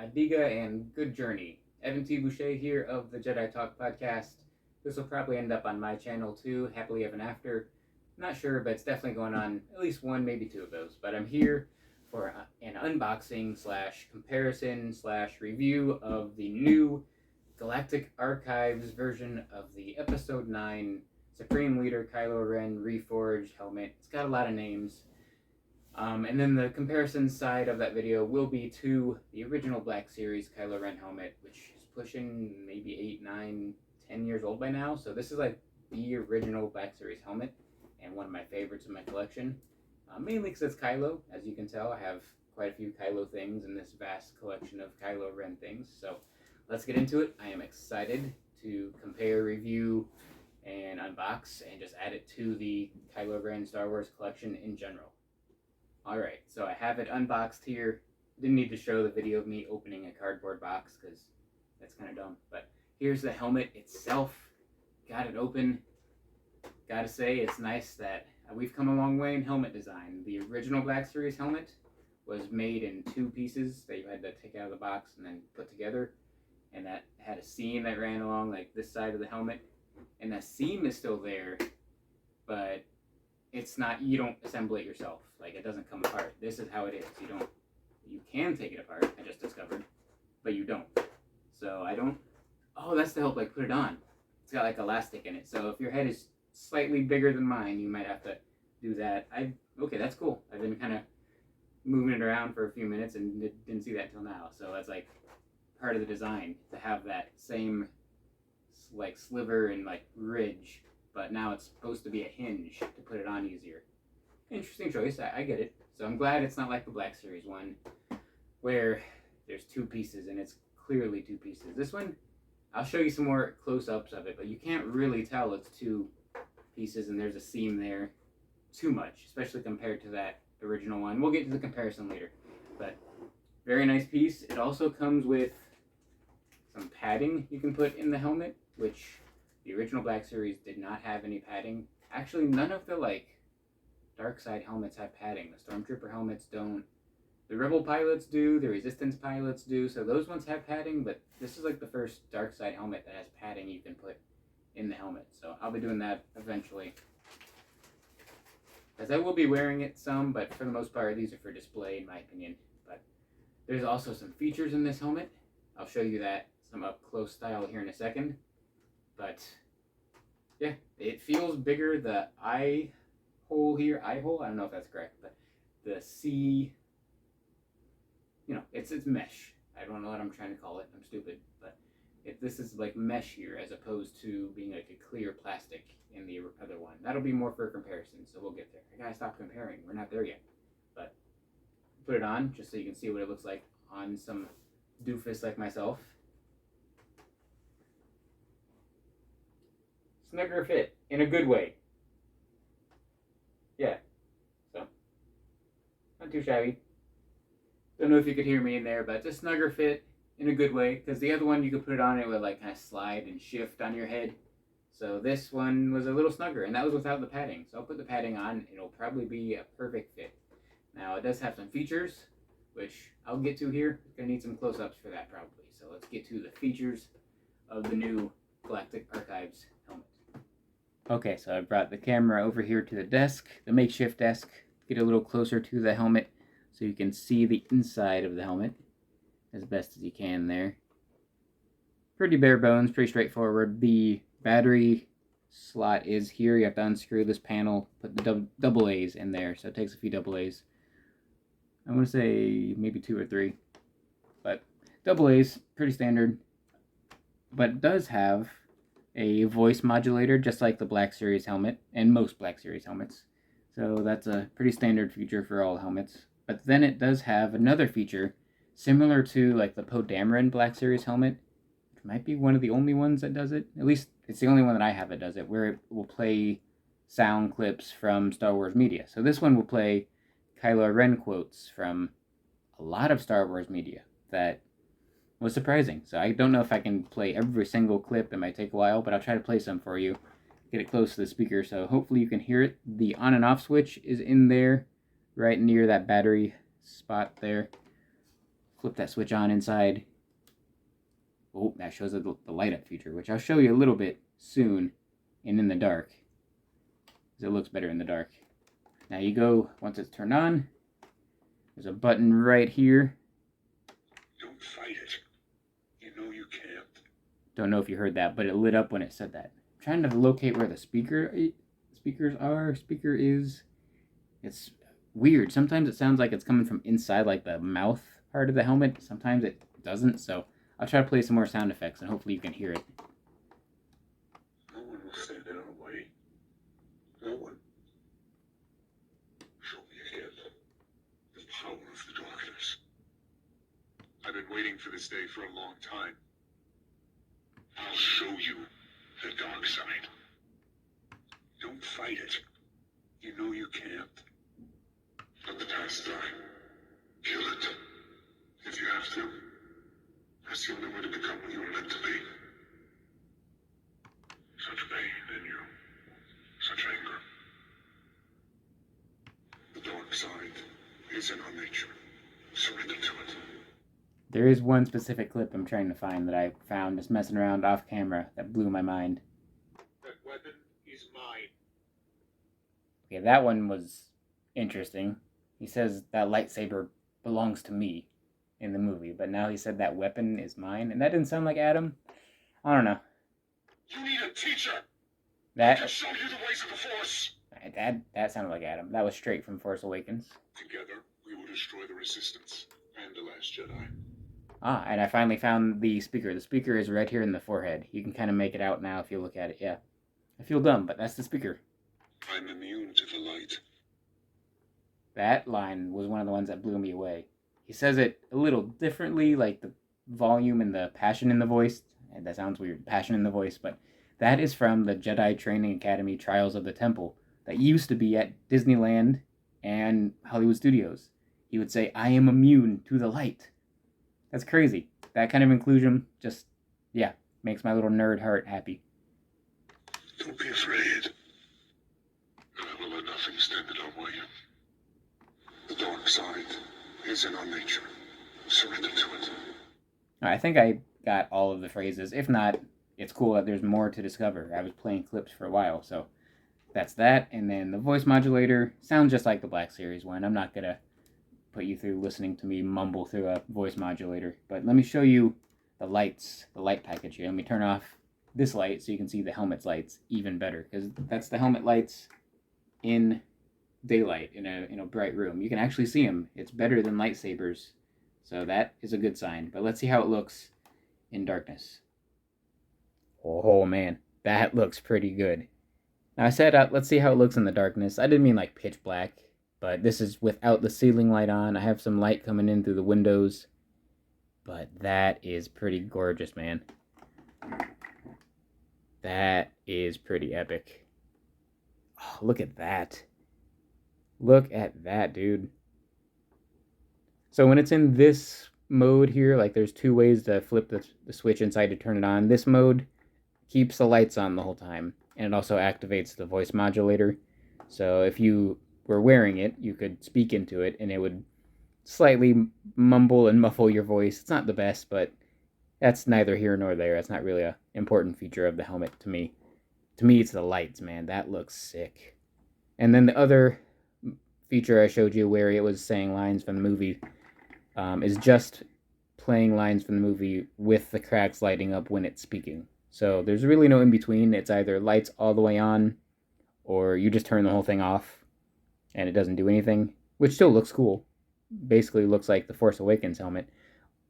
Diga, and good journey. Evan T. Boucher here of the Jedi Talk podcast. This will probably end up on my channel too, Happily Ever After. Not sure, but it's definitely going on at least one, maybe two of those. But I'm here for an unboxing slash comparison slash review of the new Galactic Archives version of the Episode 9 Supreme Leader Kylo Ren Reforged helmet. It's got a lot of names. And then the comparison side of that video will be to the original Black Series Kylo Ren helmet, which is pushing maybe 8, 9, 10 years old by now. So this is like the original Black Series helmet and one of my favorites in my collection. Mainly because it's Kylo. As you can tell, I have quite a few Kylo things in this vast collection of Kylo Ren things. So let's get into it. I am excited to compare, review, and unbox and just add it to the Kylo Ren Star Wars collection in general. Alright, so I have it unboxed here. Didn't need to show the video of me opening a cardboard box because that's kind of dumb. But here's the helmet itself. Got it open. Gotta say, it's nice that we've come a long way in helmet design. The original Black Series helmet was made in two pieces that you had to take out of the box and then put together. And that had a seam that ran along like this side of the helmet. And that seam is still there, but it's not, you don't assemble it yourself. Like, it doesn't come apart. This is how it is. You can take it apart, I just discovered, but you don't. So I don't, oh, that's to help like put it on. It's got like elastic in it. So if your head is slightly bigger than mine, you might have to do that. Okay, that's cool. I've been kind of moving it around for a few minutes and didn't see that till now. So that's like part of the design, to have that same like sliver and like ridge, but now it's supposed to be a hinge to put it on easier. Interesting choice, I get it. So I'm glad it's not like the Black Series one, where there's two pieces and it's clearly two pieces. This one, I'll show you some more close-ups of it, but you can't really tell it's two pieces and there's a seam there too much, especially compared to that original one. We'll get to the comparison later, but very nice piece. It also comes with some padding you can put in the helmet, which the original Black Series did not have any padding. Actually, none of the like dark side helmets have padding. The Stormtrooper helmets don't. The Rebel pilots do, the Resistance pilots do, so those ones have padding, but this is like the first dark side helmet that has padding you can put in the helmet. So I'll be doing that eventually, as I will be wearing it some, but for the most part these are for display in my opinion. But there's also some features in this helmet. I'll show you that some up close style here in a second. But yeah, it feels bigger. The eye hole here, I don't know if that's correct, but the C, it's mesh. I don't know what I'm trying to call it. I'm stupid, but this is like mesh here as opposed to being like a clear plastic in the other one. That'll be more for comparison, so we'll get there. I gotta stop comparing. We're not there yet. But put it on just so you can see what it looks like on some doofus like myself. Snugger fit in a good way. Yeah, so not too shabby. Don't know if you could hear me in there, but it's a snugger fit in a good way, because the other one you could put it on, it would like kind of slide and shift on your head. So this one was a little snugger, and that was without the padding. So I'll put the padding on. It'll probably be a perfect fit. Now it does have some features, which I'll get to here. Gonna need some close-ups for that probably. So let's get to the features of the new Galactic Archives helmet. Okay, so I brought the camera over here to the desk, the makeshift desk, get a little closer to the helmet so you can see the inside of the helmet as best as you can there. Pretty bare bones, pretty straightforward. The battery slot is here. You have to unscrew this panel, put the double A's in there, so it takes a few double A's. I want to say maybe 2 or 3, but double A's, pretty standard. But it does have a voice modulator, just like the Black Series helmet, and most Black Series helmets. So that's a pretty standard feature for all helmets. But then it does have another feature, similar to like the Poe Dameron Black Series helmet. It might be one of the only ones that does it. At least it's the only one that I have that does it, where it will play sound clips from Star Wars media. So this one will play Kylo Ren quotes from a lot of Star Wars media that was surprising. So I don't know if I can play every single clip. It might take a while, but I'll try to play some for you. Get it close to the speaker so hopefully you can hear it. The on and off switch is in there, right near that battery spot there. flip that switch on inside. Oh, that shows the light up feature, which I'll show you a little bit soon and in the dark, because it looks better in the dark. Now you go, once it's turned on, there's a button right here. Don't fight it. You know you can't. Don't know if you heard that, but it lit up when it said that. I'm trying to locate where the speakers are. Speaker is, it's weird. Sometimes it sounds like it's coming from inside, like the mouth part of the helmet. Sometimes it doesn't, so I'll try to play some more sound effects, and hopefully you can hear it. No one will stand in our way. No one. Show me again the power of the darkness. I've been waiting for this day for a long time. I'll show you the dark side. Don't fight it. You know you can't. Let the past die. Kill it. If you have to. That's the only way to become what you were meant to be. Such pain in you. Such anger. The dark side is in our nature. Surrender to it. There is one specific clip I'm trying to find that I found just messing around off camera that blew my mind. That weapon is mine. Okay, that one was interesting. He says that lightsaber belongs to me in the movie, but now he said that weapon is mine, and that didn't sound like Adam. I don't know. You need a teacher. That I can show you the ways of the Force. that sounded like Adam. That was straight from Force Awakens. Together, we will destroy the Resistance and the Last Jedi. Ah, and I finally found the speaker. The speaker is right here in the forehead. You can kind of make it out now if you look at it. Yeah. I feel dumb, but that's the speaker. I'm immune to the light. That line was one of the ones that blew me away. He says it a little differently, like the volume and the passion in the voice. And that sounds weird, passion in the voice, but that is from the Jedi Training Academy Trials of the Temple that used to be at Disneyland and Hollywood Studios. He would say, I am immune to the light. That's crazy. That kind of inclusion just, yeah, makes my little nerd heart happy. Don't be afraid. I will let nothing stand in our way. The dark side is in our nature. Surrender to it. I think I got all of the phrases. If not, it's cool that there's more to discover. I was playing clips for a while, so that's that. And then the voice modulator sounds just like the Black Series one. I'm not going to put you through listening to me mumble through a voice modulator. But let me show you the lights, the light package here. Let me turn off this light so you can see the helmet's lights even better, because that's the helmet lights in daylight in a bright room. You can actually see them. It's better than lightsabers, so that is a good sign. But let's see how it looks in darkness. Oh man, that looks pretty good. Now I said let's see how it looks in the darkness. I didn't mean like pitch black, but this is without the ceiling light on. I have some light coming in through the windows, but that is pretty gorgeous, man. That is pretty epic. Oh, look at that. Look at that, dude. So when it's in this mode here, like there's two ways to flip the switch inside to turn it on. This mode keeps the lights on the whole time, and it also activates the voice modulator. So if you were wearing it, you could speak into it, and it would slightly mumble and muffle your voice. It's not the best, but that's neither here nor there. That's not really an important feature of the helmet to me. To me, it's the lights, man. That looks sick. And then the other feature I showed you where it was saying lines from the movie is just playing lines from the movie with the cracks lighting up when it's speaking. So there's really no in between. It's either lights all the way on, or you just turn the whole thing off and it doesn't do anything, which still looks cool. Basically looks like the Force Awakens helmet.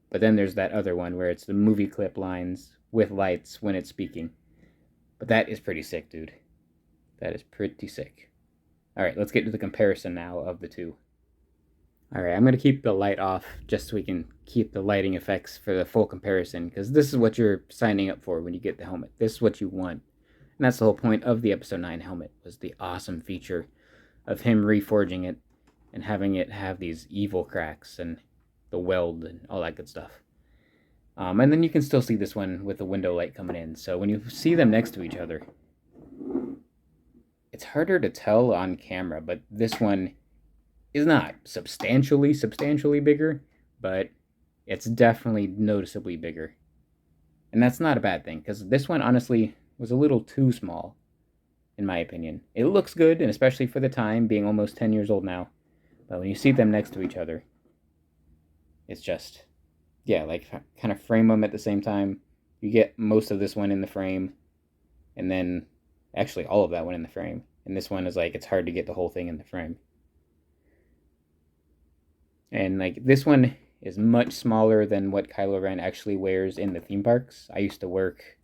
But then there's that other one where it's the movie clip lines with lights when it's speaking. But that is pretty sick, dude. That is pretty sick. Alright, let's get to the comparison now of the two. Alright, I'm going to keep the light off just so we can keep the lighting effects for the full comparison, because this is what you're signing up for when you get the helmet. This is what you want. And that's the whole point of the Episode 9 helmet, was the awesome feature of him reforging it and having it have these evil cracks and the weld and all that good stuff. And then you can still see this one with the window light coming in. So when you see them next to each other, it's harder to tell on camera, but this one is not substantially bigger, but it's definitely noticeably bigger. And that's not a bad thing, because this one honestly was a little too small, in my opinion. It looks good, and especially for the time, being almost 10 years old now. But when you see them next to each other, it's just, yeah, like kind of frame them at the same time. You get most of this one in the frame, and then actually all of that one in the frame. And this one is like, it's hard to get the whole thing in the frame. And like this one is much smaller than what Kylo Ren actually wears in the theme parks. I used to work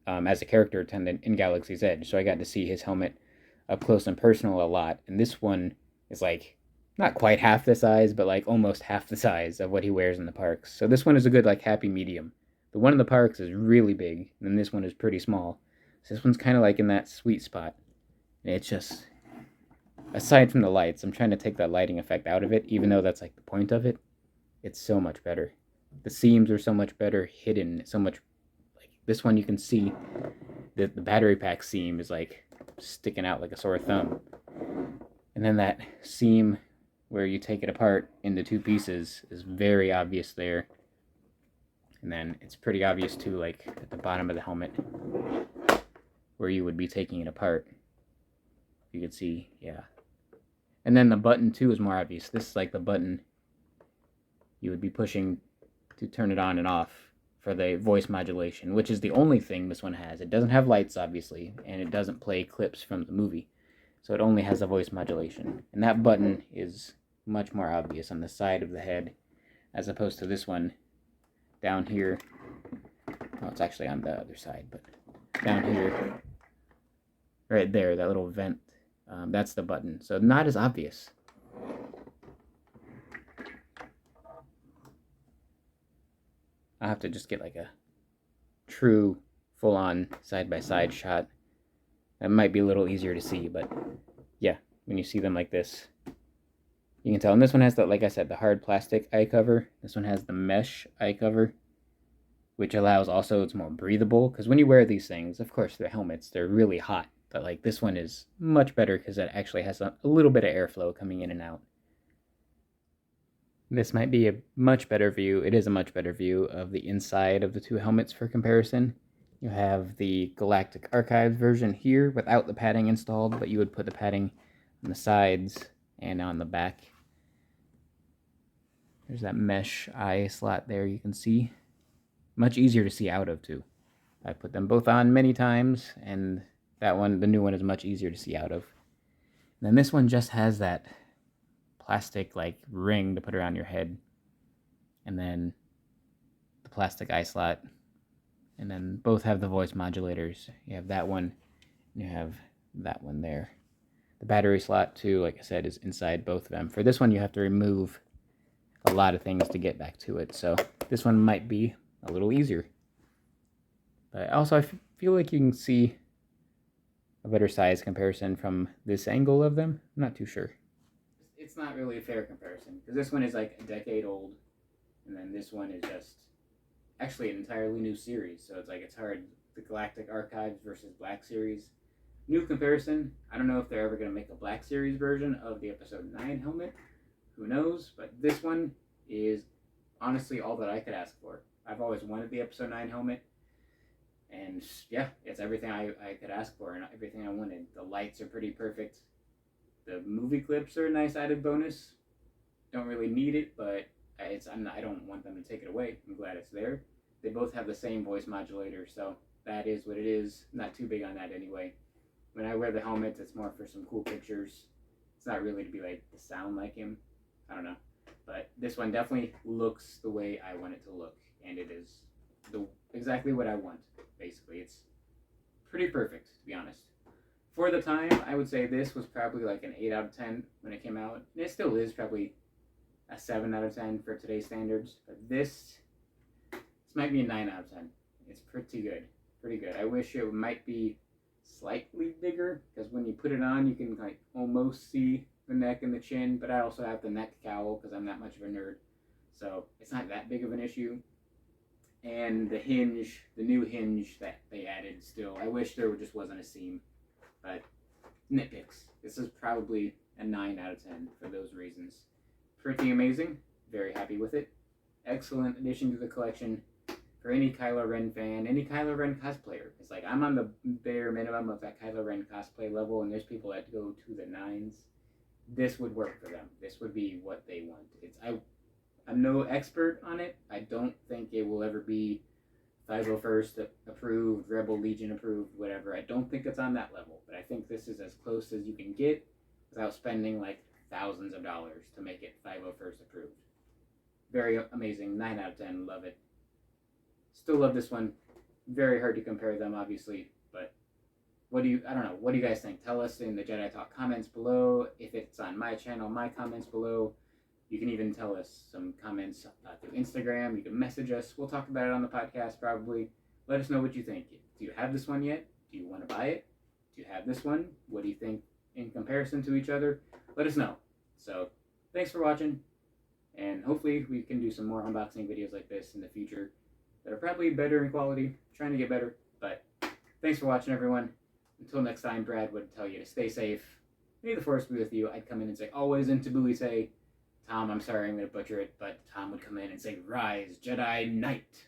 as a character attendant in Galaxy's Edge, so I got to see his helmet up close and personal a lot. And this one is like not quite half the size, but like almost half the size of what he wears in the parks. So this one is a good like happy medium. The one in the parks is really big, and this one is pretty small. So this one's kind of like in that sweet spot. And it's just, aside from the lights, I'm trying to take that lighting effect out of it, even though that's like the point of it. It's so much better. The seams are so much better hidden, so much, like this one you can see that the battery pack seam is like sticking out like a sore thumb. And then that seam where you take it apart into two pieces is very obvious there. And then it's pretty obvious too, like at the bottom of the helmet where you would be taking it apart. You could see, yeah. And then the button too is more obvious. This is like the button you would be pushing to turn it on and off for the voice modulation, which is the only thing this one has. It doesn't have lights, obviously, and it doesn't play clips from the movie. So it only has the voice modulation. And that button is much more obvious on the side of the head, as opposed to this one down here. Well, it's actually on the other side, but down here, right there, that little vent, that's the button. So not as obvious. I'll have to just get like a true full-on side-by-side shot. That might be a little easier to see, but yeah, when you see them like this, you can tell. And this one has the, like I said, the hard plastic eye cover. This one has the mesh eye cover, which allows also, it's more breathable, because when you wear these things, of course they're helmets, they're really hot, but like this one is much better because it actually has a little bit of airflow coming in and out. This might be a much better view. It is a much better view of the inside of the two helmets for comparison. You have the Galactic Archives version here without the padding installed, but you would put the padding on the sides and on the back. There's that mesh eye slot there you can see. Much easier to see out of too. I put them both on many times, and that one, the new one, is much easier to see out of. And then this one just has that plastic like ring to put around your head, and then the plastic eye slot, and then both have the voice modulators. You have that one, and you have that one there. The battery slot too, like I said, is inside both of them. For this one you have to remove a lot of things to get back to it, so this one might be a little easier. But also I feel like you can see a better size comparison from this angle of them. I'm not too sure. It's not really a fair comparison, because this one is like a decade old, and then this one is just actually an entirely new series, so it's like it's hard. The Galactic Archives versus Black Series. New comparison. I don't know if they're ever going to make a Black Series version of the Episode 9 helmet. Who knows? But this one is honestly all that I could ask for. I've always wanted the Episode 9 helmet, and yeah, it's everything I could ask for and everything I wanted. The lights are pretty perfect. The movie clips are a nice added bonus. Don't really need it, but I don't want them to take it away. I'm glad it's there. They both have the same voice modulator, so that is what it is. Not too big on that anyway. When I wear the helmet, it's more for some cool pictures. It's not really to be like to sound like him. I don't know. But this one definitely looks the way I want it to look, and it is exactly what I want, basically. It's pretty perfect, to be honest. For the time, I would say this was probably like an 8 out of 10 when it came out. And it still is probably a 7 out of 10 for today's standards. But this might be a 9 out of 10. It's pretty good. Pretty good. I wish it might be slightly bigger, because when you put it on, you can like almost see the neck and the chin. But I also have the neck cowl because I'm that much of a nerd. So it's not that big of an issue. And the hinge, the new hinge that they added still, I wish there just wasn't a seam. But nitpicks. This is probably a 9 out of 10 for those reasons. Pretty amazing. Very happy with it. excellent addition to the collection for any Kylo Ren fan, any Kylo Ren cosplayer. It's like I'm on the bare minimum of that Kylo Ren cosplay level, and there's people that go to the nines. This would work for them. This would be what they want. I'm no expert on it. I don't think it will ever be 501st approved, Rebel Legion approved, whatever. I don't think it's on that level, but I think this is as close as you can get without spending like thousands of dollars to make it 501st approved. Very amazing. 9 out of 10. Love it. Still love this one. Very hard to compare them, obviously, but I don't know, what do you guys think? Tell us in the Jedi Talk comments below. If it's on my channel, my comments below. You can even tell us some comments through Instagram. You can message us. We'll talk about it on the podcast probably. Let us know what you think. Do you have this one yet? Do you want to buy it? Do you have this one? What do you think in comparison to each other? Let us know. So, thanks for watching. And hopefully we can do some more unboxing videos like this in the future that are probably better in quality. Trying to get better. But thanks for watching, everyone. Until next time, Brad would tell you to stay safe. May the Force be with you. I'd come in and say, always, and Tabooly say, Tom, I'm sorry, I'm going to butcher it, but Tom would come in and say, Rise, Jedi Knight.